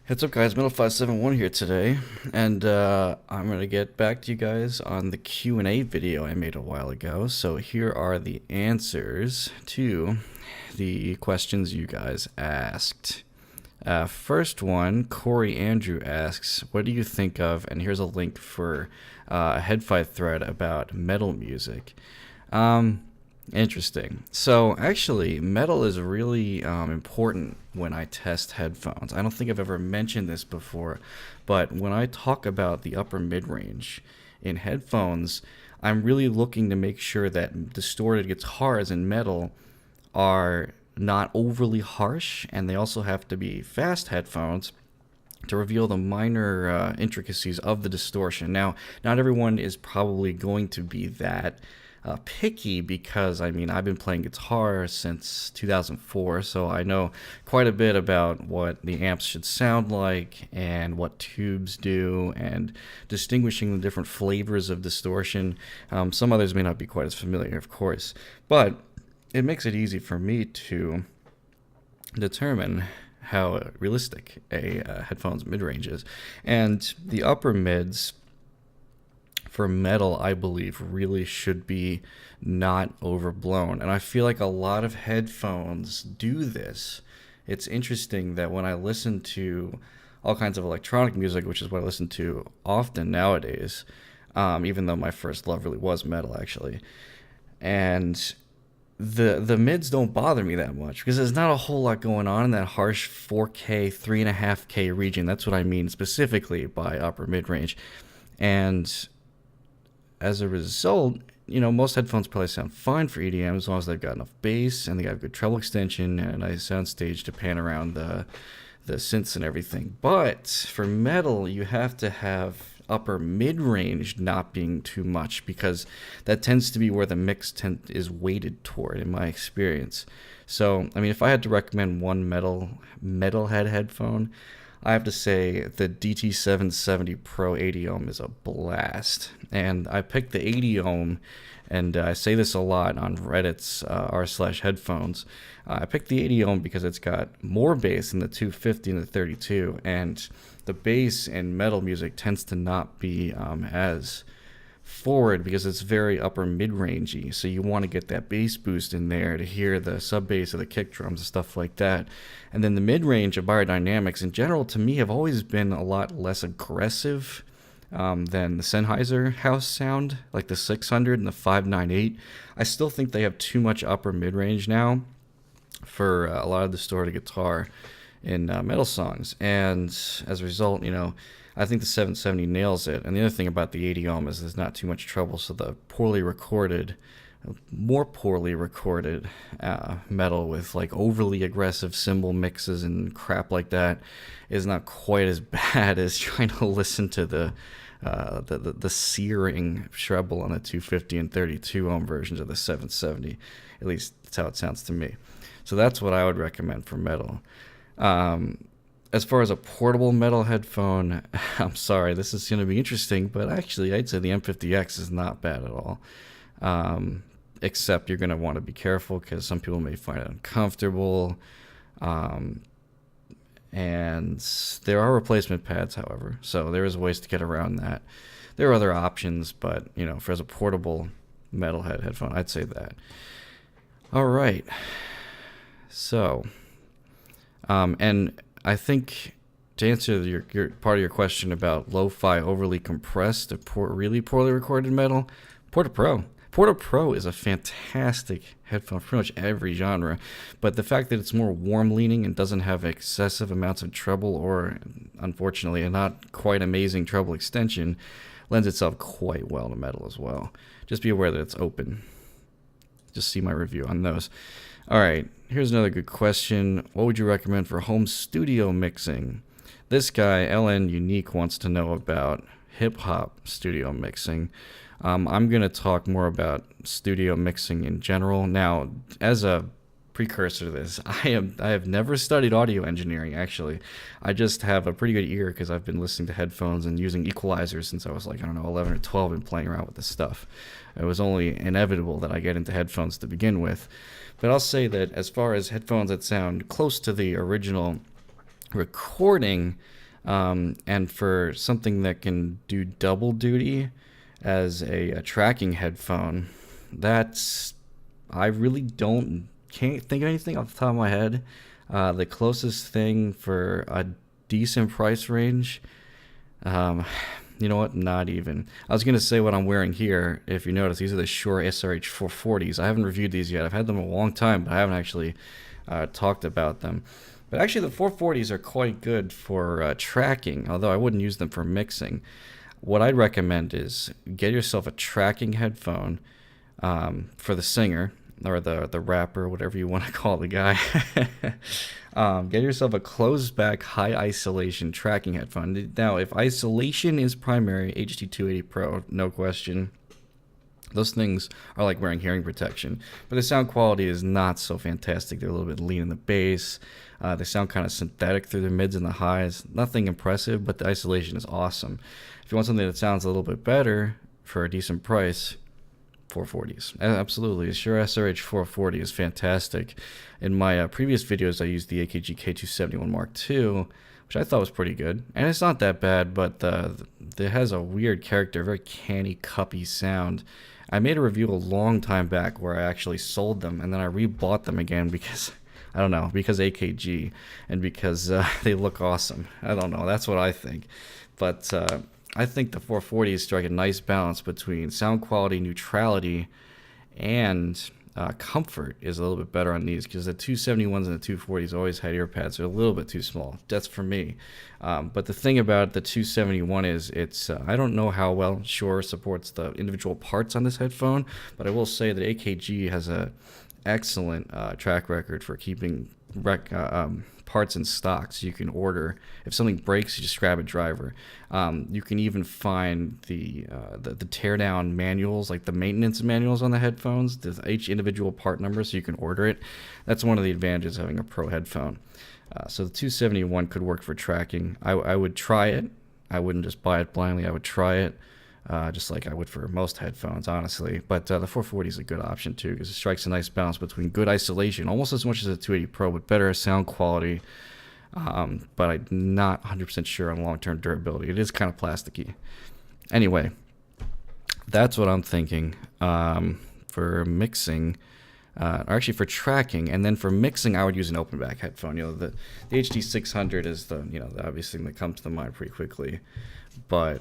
What's up, guys? Metal571 here today, and I'm gonna get back to you guys on the Q&A video I made a while ago. So here are the answers to the questions you guys asked. First one, Corey Andrew asks, "What do you think of?" And here's a link for a Headfight thread about metal music. Um, Interesting. So actually, metal is really important when I test headphones. I don't think I've ever mentioned this before, but when I talk about the upper mid-range in headphones, I'm really looking to make sure that distorted guitars in metal are not overly harsh, and they also have to be fast headphones to reveal the minor intricacies of the distortion. Now, not everyone is probably going to be that picky because, I mean, I've been playing guitar since 2004, so I know quite a bit about what the amps should sound like and what tubes do and distinguishing the different flavors of distortion. Some others may not be quite as familiar, of course, but it makes it easy for me to determine how realistic a headphone's mid-range is. And the upper mids for metal, I believe, really should be not overblown. And I feel like a lot of headphones do this. It's interesting that when I listen to all kinds of electronic music, which is what I listen to often nowadays, even though my first love really was metal, actually, and the mids don't bother me that much because there's not a whole lot going on in that harsh 4K, 3.5K region. That's what I mean specifically by upper mid range. And as a result, most headphones probably sound fine for EDM as long as they've got enough bass and they got good treble extension and a nice soundstage to pan around the synths and everything. But for metal, you have to have upper mid-range not being too much because that tends to be where the mix is weighted toward in my experience. So, I mean, if I had to recommend one metalhead headphone, I have to say the DT770 Pro 80 ohm is a blast. And I picked the 80 ohm, and I say this a lot on Reddit's r/headphones. I picked the 80 ohm because it's got more bass than the 250 and the 32, and the bass in metal music tends to not be as forward because it's very upper mid-rangey, so you want to get that bass boost in there to hear the sub bass of the kick drums and stuff like that. And then the mid-range of Biodynamics in general to me have always been a lot less aggressive than the Sennheiser house sound, like the 600 and the 598. I still think they have too much upper mid-range now for a lot of distorted guitar in metal songs, and as a result, I think the 770 nails it. And the other thing about the 80 ohm is there's not too much trouble, so the more poorly recorded metal with like overly aggressive cymbal mixes and crap like that is not quite as bad as trying to listen to the searing treble on the 250 and 32 ohm versions of the 770. At least that's how it sounds to me. So that's what I would recommend for metal. As far as a portable metal headphone, I'm sorry, this is going to be interesting, but actually I'd say the M50X is not bad at all. Except you're going to want to be careful because some people may find it uncomfortable. And there are replacement pads, however, so there is ways to get around that. There are other options, but, for as a portable metalhead headphone, I'd say that. All right. So, and I think to answer your part of your question about lo-fi overly compressed or really poorly recorded metal, Porta Pro. Porta Pro is a fantastic headphone for pretty much every genre, but the fact that it's more warm-leaning and doesn't have excessive amounts of treble or, unfortunately, a not quite amazing treble extension lends itself quite well to metal as well. Just be aware that it's open. Just see my review on those. All right, here's another good question. What would you recommend for home studio mixing? This guy, LN Unique, wants to know about hip-hop studio mixing. I'm going to talk more about studio mixing in general. Now, as a precursor to this, I have never studied audio engineering, actually. I just have a pretty good ear because I've been listening to headphones and using equalizers since I was 11 or 12 and playing around with this stuff. It was only inevitable that I get into headphones to begin with. But I'll say that as far as headphones that sound close to the original recording, and for something that can do double duty as a tracking headphone, that's I really can't think of anything off the top of my head. The closest thing for a decent price range, you know what? Not even. I was gonna say what I'm wearing here. If you notice, these are the Shure SRH 440s. I haven't reviewed these yet. I've had them a long time, but I haven't actually talked about them. But actually, the 440s are quite good for tracking, although I wouldn't use them for mixing. What I'd recommend is get yourself a tracking headphone for the singer, or the rapper, whatever you want to call the guy. Get yourself a closed back high isolation tracking headphone. Now, if isolation is primary, HT280 Pro, no question. Those things are like wearing hearing protection, but the sound quality is not so fantastic. They're a little bit lean in the bass. They sound kind of synthetic through the mids and the highs. Nothing impressive, but the isolation is awesome. If you want something that sounds a little bit better for a decent price, 440s. Absolutely. The Shure SRH 440 is fantastic. In my previous videos, I used the AKG K271 Mark II, which I thought was pretty good. And it's not that bad, but it has a weird character, very canny, cuppy sound. I made a review a long time back where I actually sold them, and then I rebought them again because, I don't know, because AKG, and because they look awesome. I don't know, that's what I think. But I think the 440s strike a nice balance between sound quality, neutrality, and comfort is a little bit better on these, because the 271s and the 240s always had ear pads. They're a little bit too small. That's for me. But the thing about the 271 is it's I don't know how well Shure supports the individual parts on this headphone, but I will say that AKG has a excellent track record for keeping parts in stock, so you can order. If something breaks, you just grab a driver. You can even find the teardown manuals, like the maintenance manuals on the headphones, each individual part number, so you can order it. That's one of the advantages of having a pro headphone. So the 271 could work for tracking. I would try it. I wouldn't just buy it blindly. I would try it, just like I would for most headphones, honestly. But the 440 is a good option too, because it strikes a nice balance between good isolation, almost as much as the 280 Pro, but better sound quality. But I'm not 100% sure on long-term durability. It is kind of plasticky. Anyway, that's what I'm thinking for mixing. Or actually for tracking, and then for mixing, I would use an open back headphone. You know, the HD600 is the obvious thing that comes to mind pretty quickly, but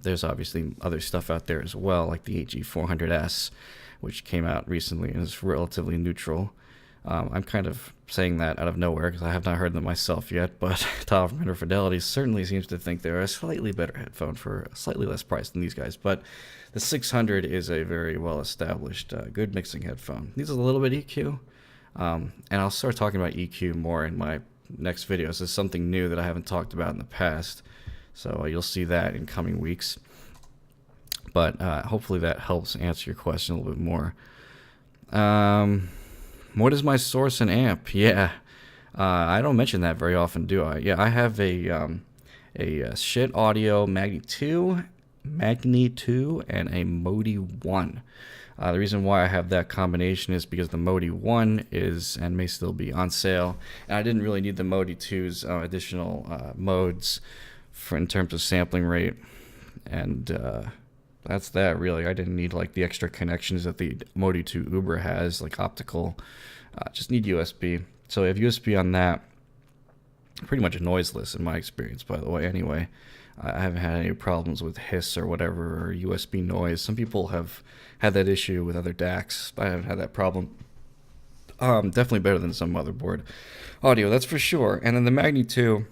there's obviously other stuff out there as well, like the HG400S, which came out recently and is relatively neutral. I'm kind of saying that out of nowhere because I have not heard them myself yet, but Top from Fidelity certainly seems to think they're a slightly better headphone for a slightly less price than these guys. But the 600 is a very well-established, good mixing headphone. Needs a little bit EQ, and I'll start talking about EQ more in my next videos. It's something new that I haven't talked about in the past, so you'll see that in coming weeks. But hopefully that helps answer your question a little bit more. What is my source and amp? Yeah, I don't mention that very often, do I? Yeah, I have a Shit Audio Magni 2, and a Modi 1. The reason why I have that combination is because the Modi 1 is, and may still be, on sale, and I didn't really need the Modi 2's additional modes in terms of sampling rate, and that's that really. I didn't need like the extra connections that the Modi 2 Uber has, like optical. Just need USB. So I have USB on that. Pretty much noiseless in my experience, by the way. Anyway, I haven't had any problems with hiss or whatever, or USB noise. Some people have had that issue with other DACs. I haven't had that problem. Definitely better than some motherboard audio, that's for sure. And then the Magni 2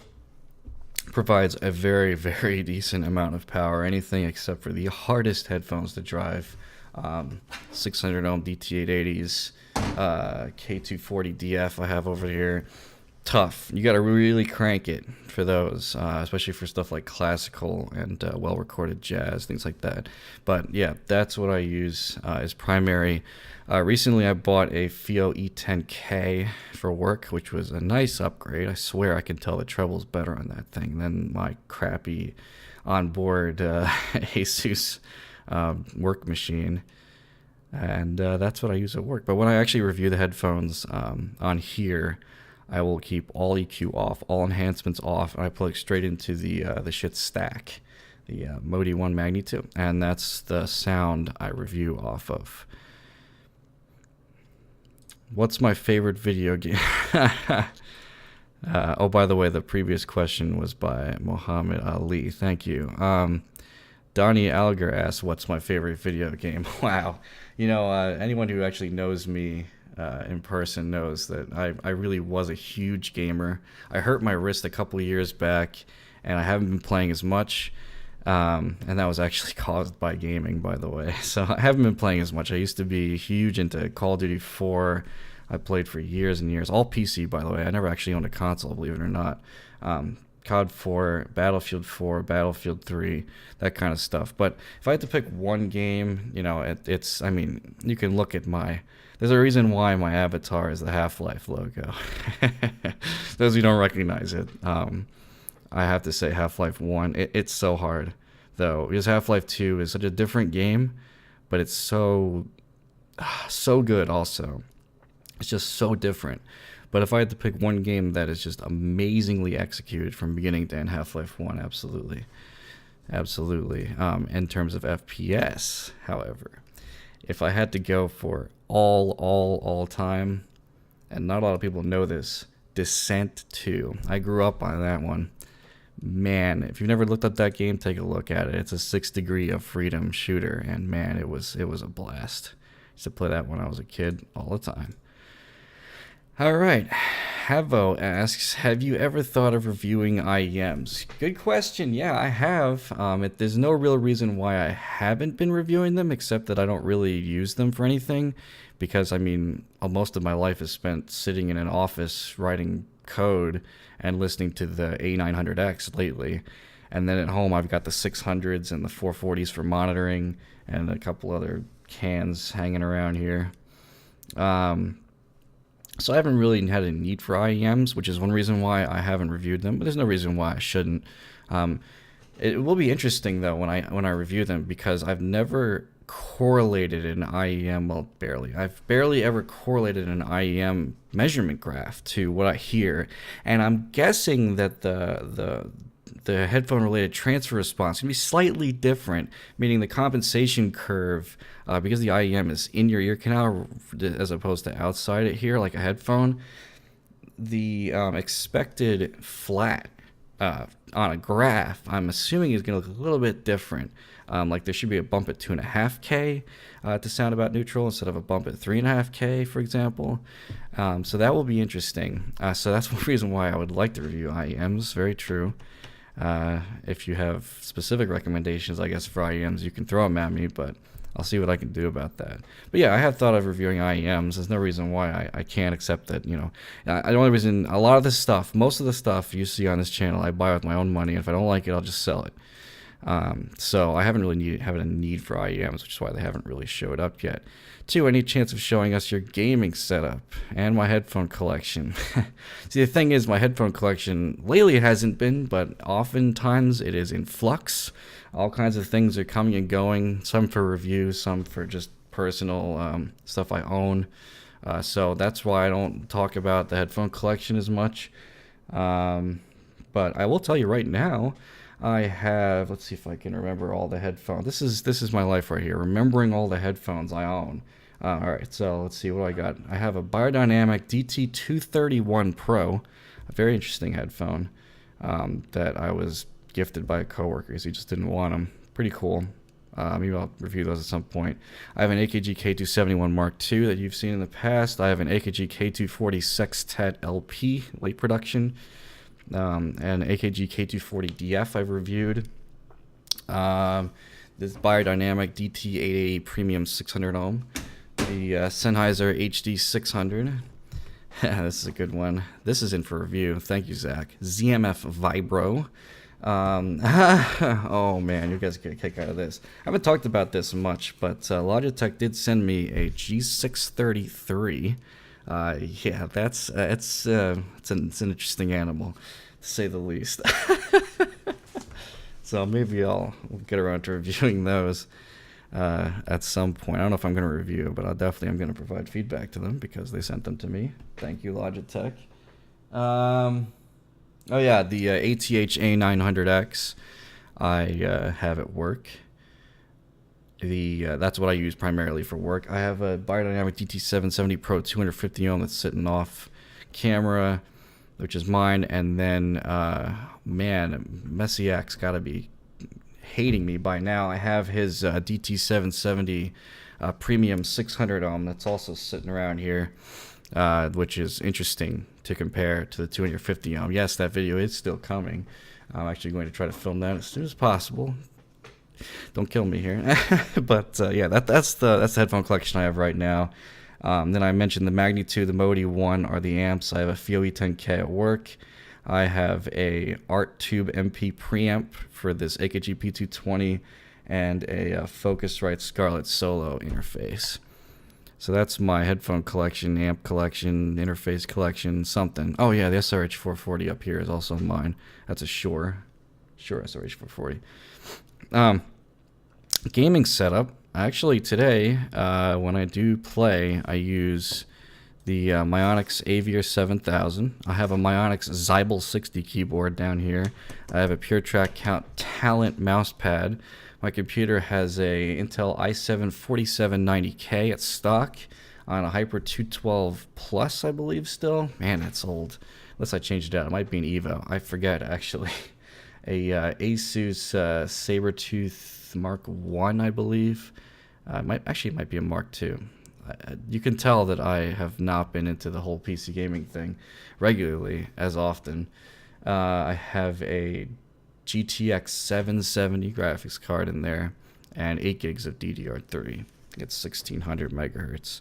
provides a very, very decent amount of power, anything except for the hardest headphones to drive. 600 ohm DT880s, K240 DF I have over here. Tough. You got to really crank it for those, especially for stuff like classical and well-recorded jazz, things like that. But yeah, that's what I use as primary. Recently, I bought a FIO E10K for work, which was a nice upgrade. I swear I can tell the treble's better on that thing than my crappy onboard Asus work machine. And that's what I use at work. But when I actually review the headphones on here, I will keep all EQ off, all enhancements off, and I plug straight into the shit stack, the Modi 1 Magni 2, and that's the sound I review off of. What's my favorite video game? Oh, by the way, the previous question was by Muhammad Ali. Thank you. Donnie Alger asked, what's my favorite video game? Wow. You know, anyone who actually knows me in person knows that I really was a huge gamer. I hurt my wrist a couple years back, and I haven't been playing as much. And that was actually caused by gaming, by the way. So I haven't been playing as much. I used to be huge into Call of Duty 4. I played for years and years. All PC, by the way. I never actually owned a console, believe it or not. COD 4, Battlefield 4, Battlefield 3, that kind of stuff. But if I had to pick one game, you know, I mean, you can look at there's a reason why my avatar is the Half-Life logo. Those who don't recognize it, I have to say Half-Life 1, it's so hard, though, because Half-Life 2 is such a different game, but it's so good also. It's just so different. But if I had to pick one game that is just amazingly executed from beginning to end, Half-Life 1, absolutely. Absolutely. In terms of FPS, however, if I had to go for all time, and not a lot of people know this, Descent 2. I grew up on that one. Man, if you've never looked up that game, take a look at it. It's a 6 Degree of Freedom shooter, and man, it was a blast. I used to play that when I was a kid all the time. All right, Havo asks, have you ever thought of reviewing IEMs? Good question. Yeah, I have. There's no real reason why I haven't been reviewing them, except that I don't really use them for anything, because, I mean, most of my life is spent sitting in an office writing code and listening to the A900X lately. And then at home, I've got the 600s and the 440s for monitoring and a couple other cans hanging around here. So I haven't really had a need for IEMs, which is one reason why I haven't reviewed them, but there's no reason why I shouldn't. It will be interesting, though, when I review them, because I've never correlated an IEM, well, barely. I've barely ever correlated an IEM measurement graph to what I hear, and I'm guessing that the headphone-related transfer response can be slightly different, meaning the compensation curve, because the IEM is in your ear canal as opposed to outside it here, like a headphone, the expected flat on a graph, I'm assuming, is going to look a little bit different. Like there should be a bump at 2.5K to sound about neutral instead of a bump at 3.5K, for example. So that will be interesting. So that's one reason why I would like to review IEMs. Very true. If you have specific recommendations, I guess, for IEMs, you can throw them at me, but I'll see what I can do about that. But yeah, I have thought of reviewing IEMs. There's no reason why I can't, except that, you know, the only reason, a lot of this stuff, most of the stuff you see on this channel, I buy with my own money. If I don't like it, I'll just sell it. So I haven't really had a need for IEMs, which is why they haven't really showed up yet. 2, any chance of showing us your gaming setup and my headphone collection? See, the thing is, my headphone collection lately hasn't been, but oftentimes it is in flux. All kinds of things are coming and going, some for review, some for just personal stuff I own. So that's why I don't talk about the headphone collection as much. But I will tell you right now, I have, let's see if I can remember all the headphones. This is my life right here, remembering all the headphones I own. All right, so let's see what I got. I have a Biodynamic DT231 Pro, a very interesting headphone that I was gifted by a coworker because he just didn't want them. Pretty cool. Maybe I'll review those at some point. I have an AKG K271 Mark II that you've seen in the past. I have an AKG K240 Sextet LP, late production. And AKG K240 DF I've reviewed. This Biodynamic DT880 Premium 600 ohm. The Sennheiser HD 600. This is a good one. This is in for review. Thank you, Zach. ZMF Vibro. Oh man, you guys get a kick out of this. I haven't talked about this much, but Logitech did send me a G633. Yeah, it's an interesting animal, to say the least. So maybe I'll get around to reviewing those at some point. I don't know if I'm going to review, but I'm going to provide feedback to them because they sent them to me. Thank you, Logitech. Oh yeah, the ATH A900X I have at work. That's what I use primarily for work. I have a Biodynamic DT770 Pro 250 ohm that's sitting off camera, which is mine, and then man, Messiac's got to be hating me by now. I have his DT770 premium 600 ohm that's also sitting around here, which is interesting to compare to the 250 ohm. Yes, that video is still coming. I'm actually going to try to film that as soon as possible. Don't kill me here. But yeah, that's the headphone collection I have right now. Then I mentioned the Magnitude, the Modi 1 are the amps. I have a FIO E10K at work. I have a Art Tube MP preamp for this AKG P220 and a Focusrite Scarlett Solo interface. So that's my headphone collection, amp collection, interface collection, something. Oh yeah, the SRH 440 up here is also mine. That's a Shure SRH 440. Gaming setup. Actually, today, when I do play, I use the Myonix Avier 7000. I have a Myonix Zybel 60 keyboard down here. I have a PureTrack Count Talent mousepad. My computer has a Intel i7 4790K at stock on a Hyper 212 Plus, I believe still. Man, that's old. Unless I changed it out. It might be an Evo. I forget, actually. A Asus Sabertooth Mark 1, I believe. It might be a Mark 2. You can tell that I have not been into the whole PC gaming thing regularly as often. I have a GTX 770 graphics card in there and 8 gigs of DDR3. It's 1600 megahertz.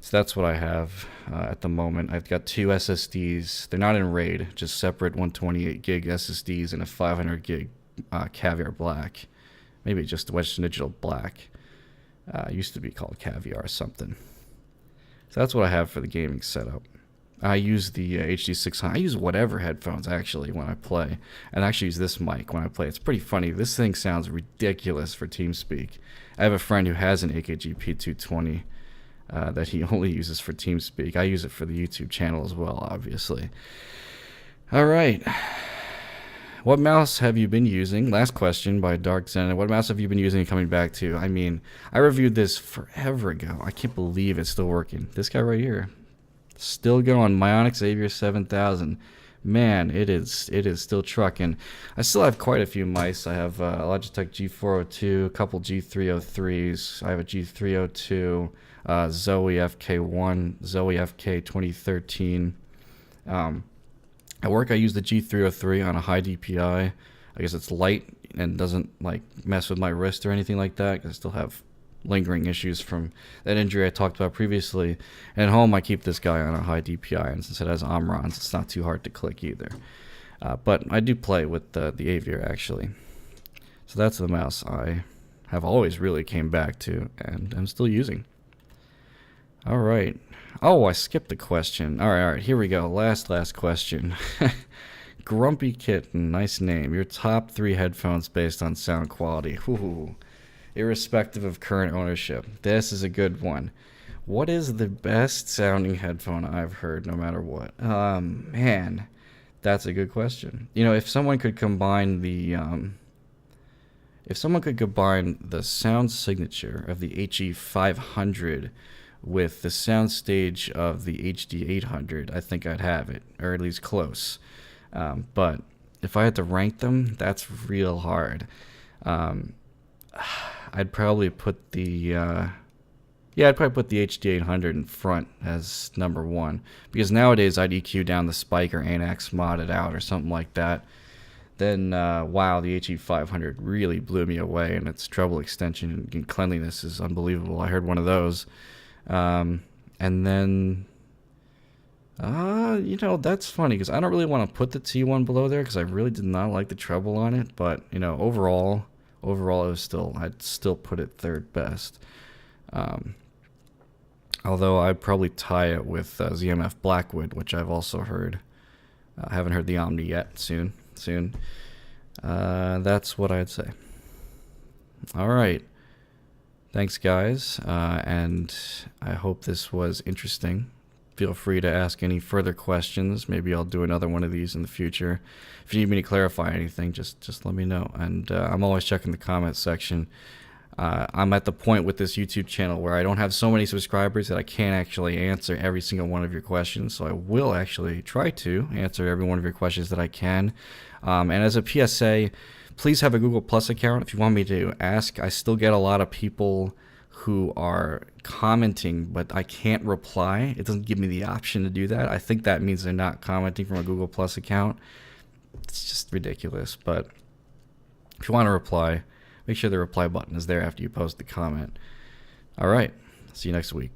So that's what I have at the moment. I've got 2 SSDs. They're not in RAID, just separate 128 gig SSDs and a 500 gig Caviar Black. Maybe just Western Digital Black. Used to be called Caviar or something. So that's what I have for the gaming setup. I use the HD600. I use whatever headphones actually when I play. And I actually use this mic when I play. It's pretty funny. This thing sounds ridiculous for TeamSpeak. I have a friend who has an AKG P220 that he only uses for TeamSpeak. I use it for the YouTube channel as well, obviously. All right. What mouse have you been using? Last question by Dark Zen. What mouse have you been using and coming back to? I mean, I reviewed this forever ago. I can't believe it's still working. This guy right here. Still going. Myonix Avier 7000. Man, it is still trucking. I still have quite a few mice. I have a Logitech G402, a couple G303s. I have a G302, Zoe FK1, Zoe FK 2013. At work, I use the G303 on a high DPI. I guess it's light and doesn't like mess with my wrist or anything like that. I still have lingering issues from that injury I talked about previously. And at home, I keep this guy on a high DPI, and since it has Omrons, it's not too hard to click either. But I do play with the Avier actually. So that's the mouse I have always really came back to, and I'm still using. All right. Oh, I skipped the question. All right, here we go. Last question. Grumpy Kitten, nice name. Your top 3 headphones based on sound quality. Ooh, irrespective of current ownership. This is a good one. What is the best sounding headphone I've heard, no matter what? Man, that's a good question. You know, if someone could combine the sound signature of the HE500 with the soundstage of the HD800, I think I'd have it, or at least close. But if I had to rank them, that's real hard. I'd probably put the HD800 in front as number 1, because nowadays I'd EQ down the spike or Anax mod it out or something like that. Then wow, the HE500 really blew me away, and its treble extension and cleanliness is unbelievable. I heard one of those. And then, you know, that's funny because I don't really want to put the T1 below there because I really did not like the treble on it. But, you know, overall, I'd still put it third best. Although I'd probably tie it with ZMF Blackwood, which I've also heard. I haven't heard the Omni yet. Soon. That's what I'd say. All right. Thanks, guys, and I hope this was interesting. feel free to ask any further questions. Maybe I'll do another one of these in the future. If you need me to clarify anything, just let me know. And I'm always checking the comments section. I'm at the point with this YouTube channel where I don't have so many subscribers that I can't actually answer every single one of your questions. So I will actually try to answer every one of your questions that I can. And as a PSA, please have a Google Plus account if you want me to ask. I still get a lot of people who are commenting, but I can't reply. It doesn't give me the option to do that. I think that means they're not commenting from a Google Plus account. It's just ridiculous. But if you want to reply, make sure the reply button is there after you post the comment. All right. See you next week.